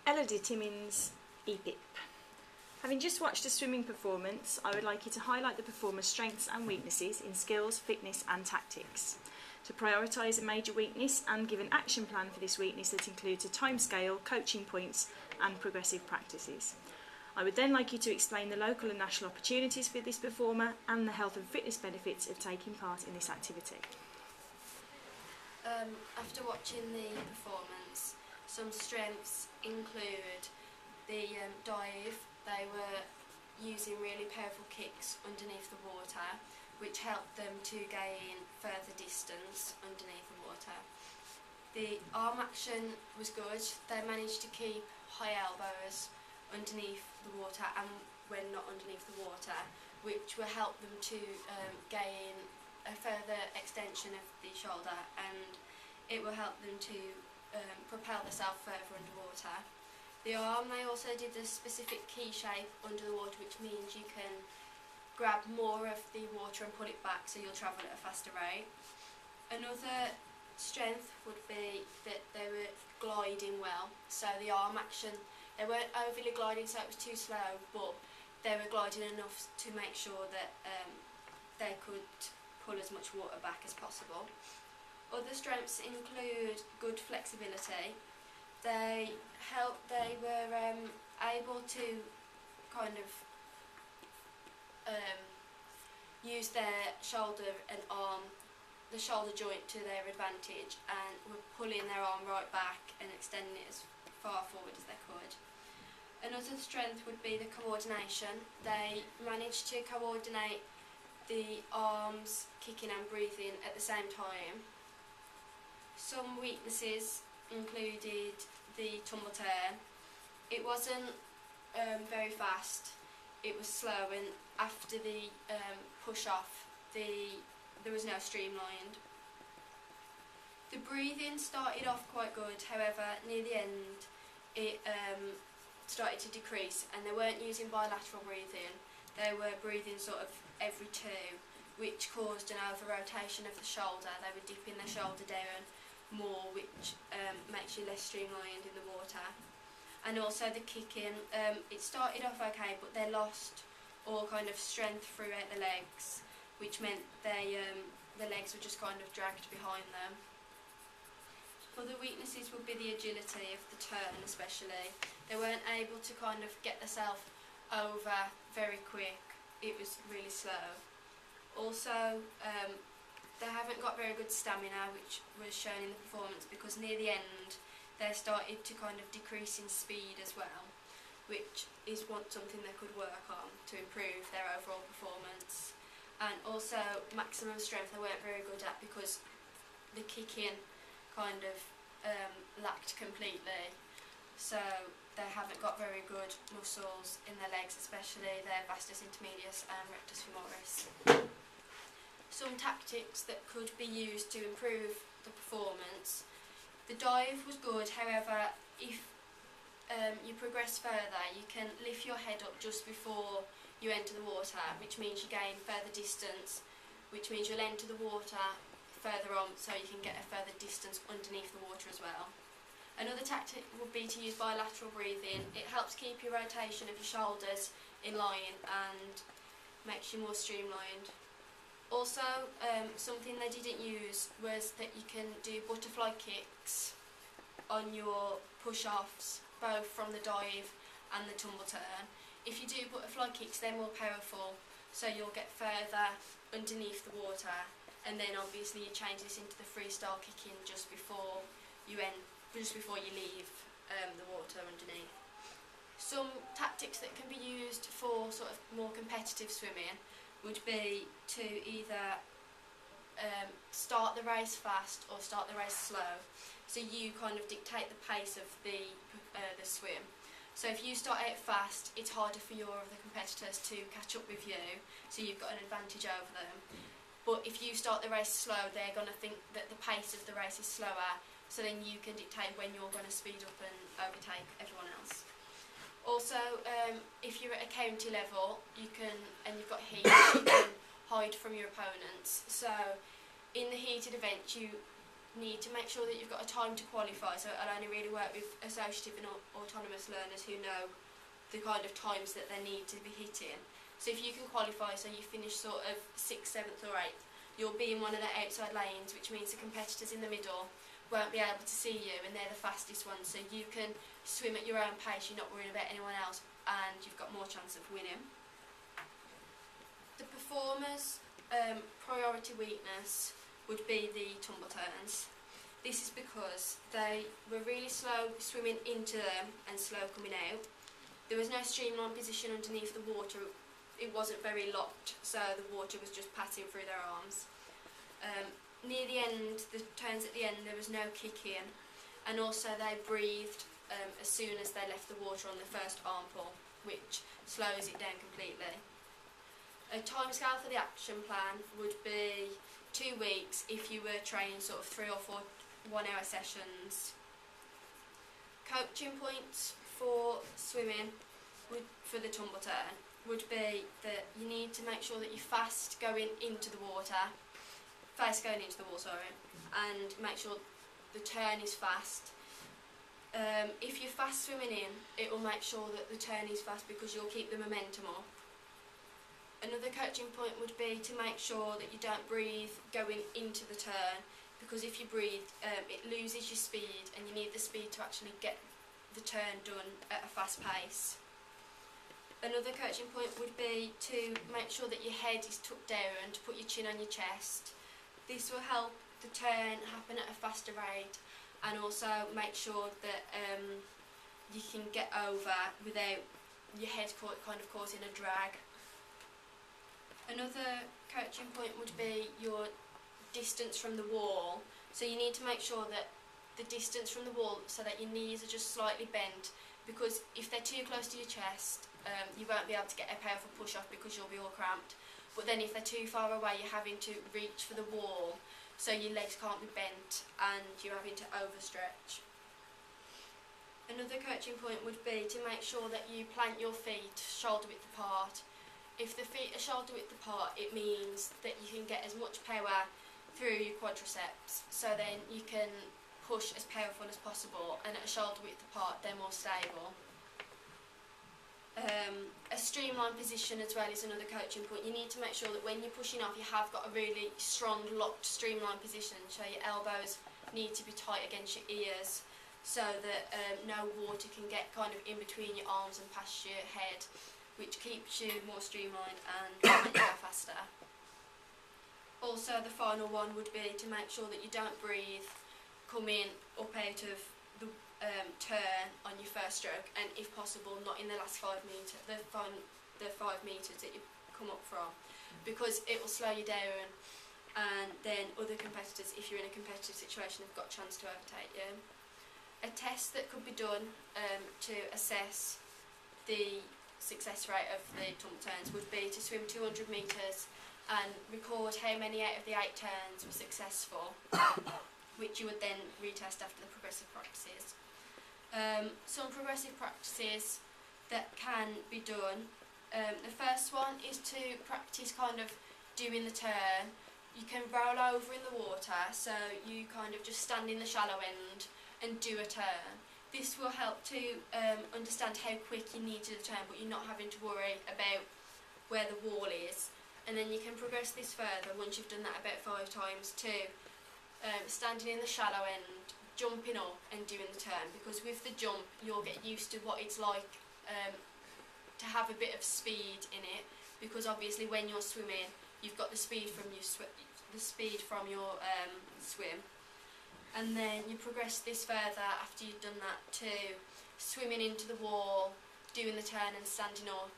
Elodie Timmins, Epip. Having just watched a swimming performance, I would like you to highlight the performer's strengths and weaknesses in skills, fitness and tactics. To prioritise a major weakness and give an action plan for this weakness that includes a timescale, coaching points and progressive practices. I would then like you to explain the local and national opportunities for this performer and the health and fitness benefits of taking part in this activity. After watching the performance, some strengths include the dive. They were using really powerful kicks underneath the water, which helped them to gain further distance underneath the water. The arm action was good. They managed to keep high elbows underneath the water and when not underneath the water, which will help them to gain a further extension of the shoulder, and it will help them to propel themselves further underwater. The arm, they also did a specific key shape under the water, which means you can grab more of the water and pull it back so you'll travel at a faster rate. Another strength would be that they were gliding well, so the arm action, they weren't overly gliding so it was too slow, but they were gliding enough to make sure that they could pull as much water back as possible. Other strengths include good flexibility. They were able to kind of use their shoulder and arm, the shoulder joint to their advantage, and were pulling their arm right back and extending it as far forward as they could. Another strength would be the coordination. They managed to coordinate the arms kicking and breathing at the same time. Some weaknesses included the tumble turn. It wasn't very fast, it was slow, and after the push off there was no streamlined. The breathing started off quite good, however near the end it started to decrease, and they weren't using bilateral breathing, they were breathing sort of every two, which caused an over rotation of the shoulder. They were dipping their shoulder down more, which makes you less streamlined in the water. And also the kicking, it started off okay, but they lost all kind of strength throughout the legs, which meant the legs were just kind of dragged behind them. Other weaknesses would be the agility of the turn especially. They weren't able to kind of get themselves over very quick, it was really slow. Also, they haven't got very good stamina, which was shown in the performance, because near the end they started to kind of decrease in speed as well, which is something they could work on to improve their overall performance. And also maximum strength they weren't very good at, because the kicking kind of lacked completely, so they haven't got very good muscles in their legs, especially their vastus intermedius and rectus femoris. Some tactics that could be used to improve the performance. The dive was good, however, if you progress further, you can lift your head up just before you enter the water, which means you gain further distance, which means you'll enter the water further on so you can get a further distance underneath the water as well. Another tactic would be to use bilateral breathing. It helps keep your rotation of your shoulders in line and makes you more streamlined. Also, something they didn't use was that you can do butterfly kicks on your push-offs, both from the dive and the tumble turn. If you do butterfly kicks, they're more powerful, so you'll get further underneath the water, and then obviously you change this into the freestyle kicking just before you leave the water underneath. Some tactics that can be used for sort of more competitive swimming would be to either start the race fast or start the race slow, so you kind of dictate the pace of the swim. So if you start out fast, it's harder for your other competitors to catch up with you, so you've got an advantage over them. But if you start the race slow, they're going to think that the pace of the race is slower, so then you can dictate when you're going to speed up and overtake everyone else. Also, if you're at a county level, and you've got heat, you can hide from your opponents. So in the heated event, you need to make sure that you've got a time to qualify, so it'll only really work with associative and autonomous learners who know the kind of times that they need to be hitting. So if you can qualify, so you finish sort of 6th, 7th or 8th, you'll be in one of the outside lanes, which means the competitors in the middle won't be able to see you, and they're the fastest ones, so you can swim at your own pace, you're not worrying about anyone else, and you've got more chance of winning. The performers' priority weakness would be the tumble turns. This is because they were really slow swimming into them and slow coming out. There was no streamlined position underneath the water, it wasn't very locked, so the water was just passing through their arms. Near the end, the turns at the end, there was no kick in, and also they breathed as soon as they left the water on the first arm pull, which slows it down completely. A timescale for the action plan would be 2 weeks if you were training sort of 3 or 4 1-hour sessions. Coaching points for swimming for the tumble turn would be that you need to make sure that you're fast going into the water, and make sure the turn is fast. If you're fast swimming in, it will make sure that the turn is fast because you'll keep the momentum up. Another coaching point would be to make sure that you don't breathe going into the turn, because if you breathe, it loses your speed, and you need the speed to actually get the turn done at a fast pace. Another coaching point would be to make sure that your head is tucked down and to put your chin on your chest. This will help the turn happen at a faster rate, and also make sure that you can get over without your head kind of causing a drag. Another coaching point would be your distance from the wall. So you need to make sure that the distance from the wall, so that your knees are just slightly bent, because if they're too close to your chest, you won't be able to get a powerful push off because you'll be all cramped. But then if they're too far away, you're having to reach for the wall, so your legs can't be bent and you're having to overstretch. Another coaching point would be to make sure that you plant your feet shoulder width apart. If the feet are shoulder width apart, it means that you can get as much power through your quadriceps, so then you can push as powerful as possible, and at a shoulder width apart they're more stable. A streamlined position as well is another coaching point. You need to make sure that when you're pushing off, you have got a really strong, locked, streamlined position, so your elbows need to be tight against your ears, so that no water can get kind of in between your arms and past your head, which keeps you more streamlined and make you go faster. Also, the final one would be to make sure that you don't breathe coming up out of the turn on your first stroke, and if possible not in the last 5 metres, the 5 metres that you come up from, because it will slow you down, and then other competitors, if you're in a competitive situation, have got a chance to overtake you. A test that could be done to assess the success rate of the tumble turns would be to swim 200 metres and record how many out of the 8 turns were successful, which you would then retest after the progressive practices. Some progressive practices that can be done. The first one is to practice kind of doing the turn. You can roll over in the water, so you kind of just stand in the shallow end and do a turn. This will help to understand how quick you need to turn, but you're not having to worry about where the wall is. And then you can progress this further once you've done that about 5 times to standing in the shallow end, jumping up and doing the turn, because with the jump you'll get used to what it's like to have a bit of speed in it, because obviously when you're swimming you've got the speed from your swim, and then you progress this further after you've done that to swimming into the wall, doing the turn and standing up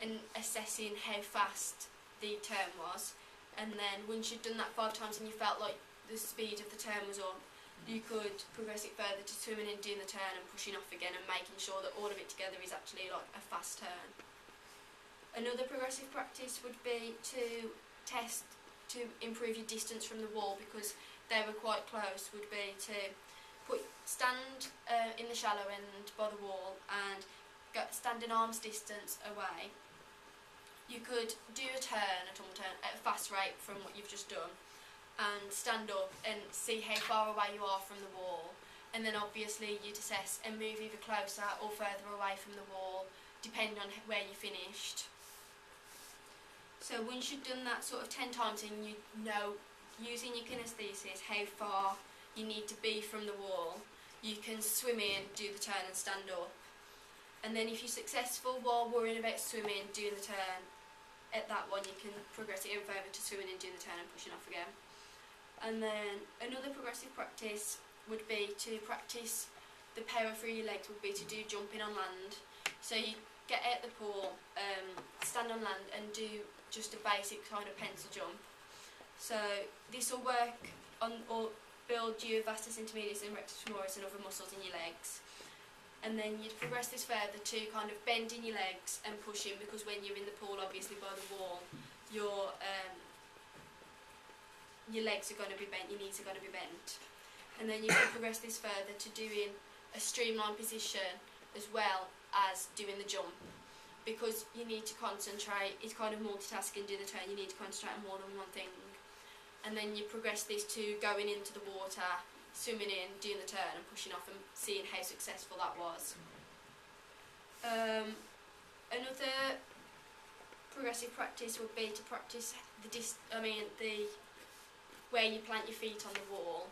and assessing how fast the turn was. And then once you've done that 5 times and you felt like the speed of the turn was up, you could progress it further to swimming and doing the turn and pushing off again and making sure that all of it together is actually like a fast turn. Another progressive practice would be to test to improve your distance from the wall, because they were quite close, would be to stand in the shallow end by the wall and stand an arm's distance away. You could do a tumble turn at a fast rate from what you've just done, and stand up and see how far away you are from the wall, and then obviously you'd assess and move either closer or further away from the wall depending on where you finished. So once you've done that sort of 10 times and you know, using your kinesthesis, how far you need to be from the wall, you can swim in, do the turn and stand up. And then if you're successful while worrying about swimming, doing the turn, at that one you can progress it even further to swimming and doing the turn and pushing off again. And then another progressive practice would be to practice the power through your legs, would be to do jumping on land. So you get out the pool, stand on land and do just a basic kind of pencil jump. So this will work on or build your vastus intermedius and rectus femoris and other muscles in your legs. And then you'd progress this further to kind of bending your legs and pushing, because when you're in the pool, obviously by the wall, your legs are going to be bent, your knees are going to be bent. And then you can progress this further to doing a streamlined position as well as doing the jump, because you need to concentrate. It's kind of multitasking, do the turn, you need to concentrate on more than one thing. And then you progress this to going into the water, swimming in, doing the turn and pushing off and seeing how successful that was. Another progressive practice would be to practice where you plant your feet on the wall.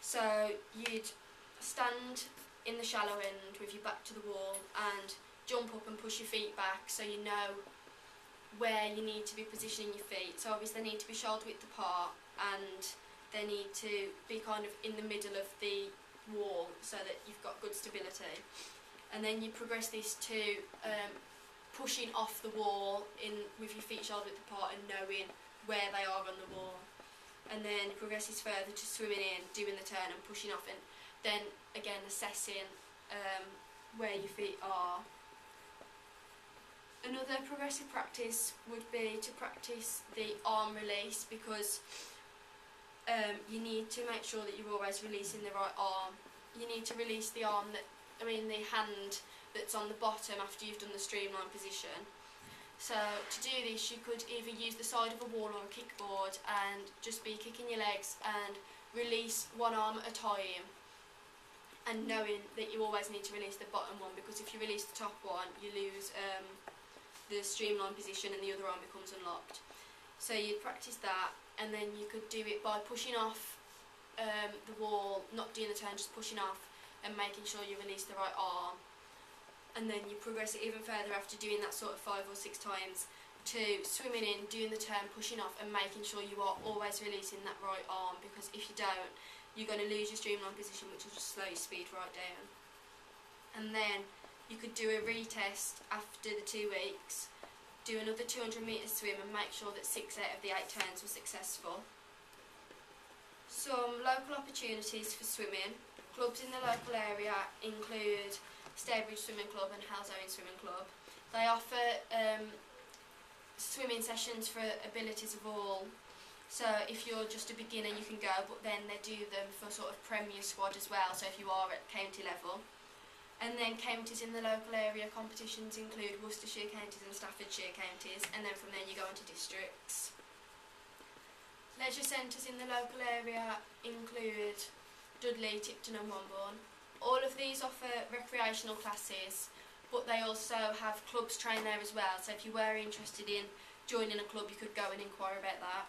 So you'd stand in the shallow end with your back to the wall and jump up and push your feet back, so you know where you need to be positioning your feet. So obviously they need to be shoulder width apart and they need to be kind of in the middle of the wall so that you've got good stability. And then you progress this to pushing off the wall with your feet shoulder width apart and knowing where they are on the wall. And then progress this further to swimming in, doing the turn and pushing off, and then again assessing where your feet are. Another progressive practice would be to practice the arm release, because you need to make sure that you're always releasing the right arm. You need to release the arm the hand that's on the bottom after you've done the streamline position. So to do this, you could either use the side of a wall or a kickboard and just be kicking your legs and release one arm at a time, and knowing that you always need to release the bottom one, because if you release the top one, you lose the streamline position and the other arm becomes unlocked. So you'd practice that, and then you could do it by pushing off the wall, not doing the turn, just pushing off and making sure you release the right arm. And then you progress it even further after doing that sort of 5 or 6 times to swimming in, doing the turn, pushing off and making sure you are always releasing that right arm, because if you don't, you're going to lose your streamline position, which will just slow your speed right down. And then you could do a retest after the 2 weeks, do another 200 metre swim and make sure that 6 out of the 8 turns were successful. Some local opportunities for swimming. Clubs in the local area include Stairbridge Swimming Club and Halzone Swimming Club. They offer swimming sessions for abilities of all. So if you're just a beginner you can go, but then they do them for sort of Premier squad as well, so if you are at county level. And then counties in the local area competitions include Worcestershire counties and Staffordshire counties, and then from there you go into districts. Leisure centres in the local area include Dudley, Tipton and Wombourne. All of these offer recreational classes, but they also have clubs train there as well, so if you were interested in joining a club you could go and inquire about that.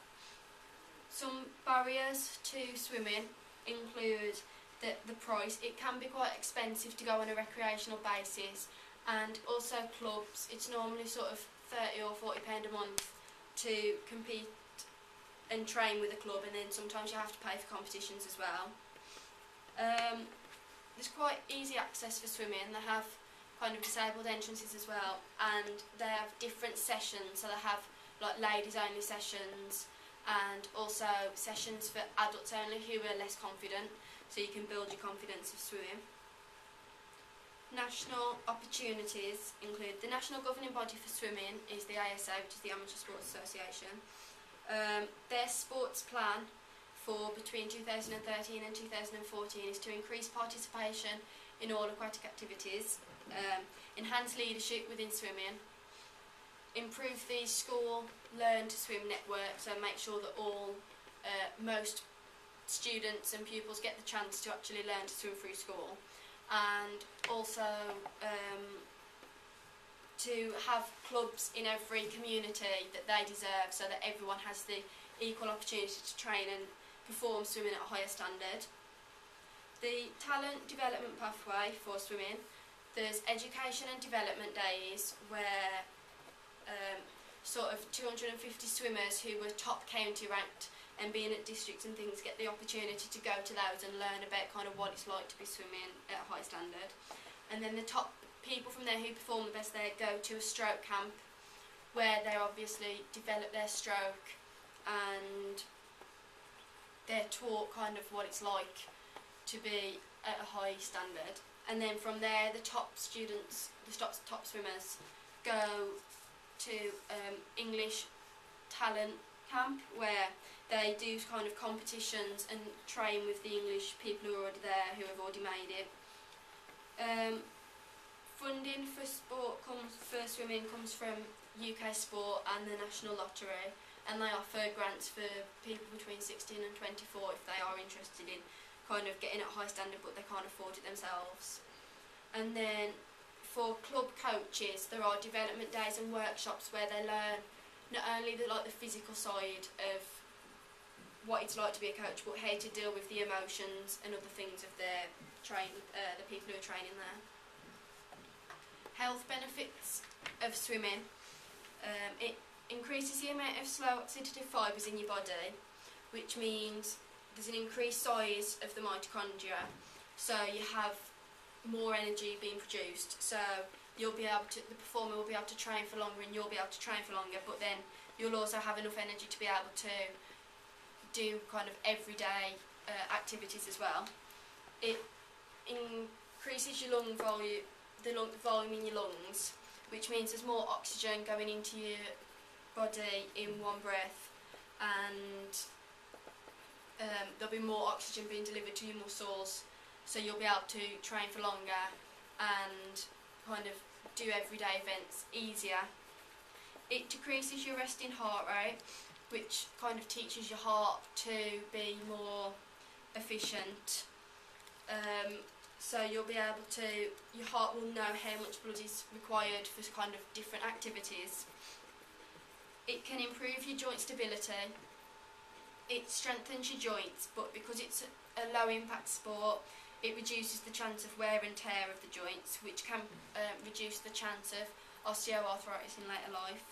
Some barriers to swimming include the price. It can be quite expensive to go on a recreational basis, and also clubs, it's normally sort of £30 or £40 a month to compete and train with a club, and then sometimes you have to pay for competitions as well. There's quite easy access for swimming. They have kind of disabled entrances as well, and they have different sessions, so they have like ladies only sessions and also sessions for adults only who are less confident, so you can build your confidence of swimming. National opportunities include the national governing body for swimming is the ASA, which is the Amateur Sports Association. Their sports plan for between 2013 and 2014 is to increase participation in all aquatic activities, enhance leadership within swimming, improve the school learn to swim network, so make sure that all most students and pupils get the chance to actually learn to swim through school, and also to have clubs in every community that they deserve, so that everyone has the equal opportunity to train and perform swimming at a higher standard. The talent development pathway for swimming, there's education and development days where sort of 250 swimmers who were top county ranked and being at districts and things get the opportunity to go to those and learn about kind of what it's like to be swimming at a high standard. And then the top people from there who perform the best there go to a stroke camp where they obviously develop their stroke and they're taught kind of what it's like to be at a high standard. And then from there the top students, the top swimmers go to English talent camp where they do kind of competitions and train with the English people who are already there, who have already made it. Funding for swimming comes from UK Sport and the National Lottery, and they offer grants for people between 16 and 24 if they are interested in kind of getting at high standard but they can't afford it themselves. And then for club coaches, there are development days and workshops where they learn not only the physical side of what it's like to be a coach, but how to deal with the emotions and other things of the people who are training there. Health benefits of swimming. It increases the amount of slow oxidative fibres in your body, which means there's an increased size of the mitochondria, so you have more energy being produced, so you'll be able to, the performer will be able to train for longer and you'll be able to train for longer, but then you'll also have enough energy to be able to do kind of everyday activities as well. It increases your lung volume, the volume in your lungs, which means there's more oxygen going into your body in one breath, and there'll be more oxygen being delivered to your muscles, so you'll be able to train for longer and kind of do everyday events easier. It decreases your resting heart rate, which kind of teaches your heart to be more efficient. So you'll be able to, your heart will know how much blood is required for kind of different activities. It can improve your joint stability. It strengthens your joints, but because it's a low impact sport, it reduces the chance of wear and tear of the joints, which can reduce the chance of osteoarthritis in later life.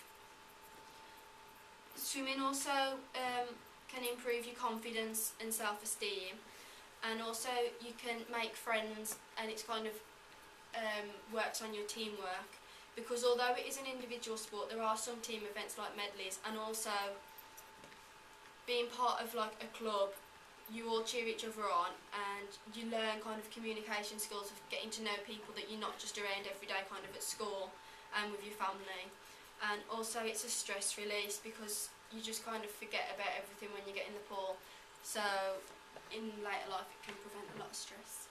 Swimming also can improve your confidence and self-esteem, and also you can make friends, and it's kind of works on your teamwork, because although it is an individual sport, there are some team events like medleys, and also being part of like a club, you all cheer each other on and you learn kind of communication skills of getting to know people that you're not just around every day kind of at school and with your family. And also it's a stress release because you just kind of forget about everything when you get in the pool, so in later life it can prevent a lot of stress.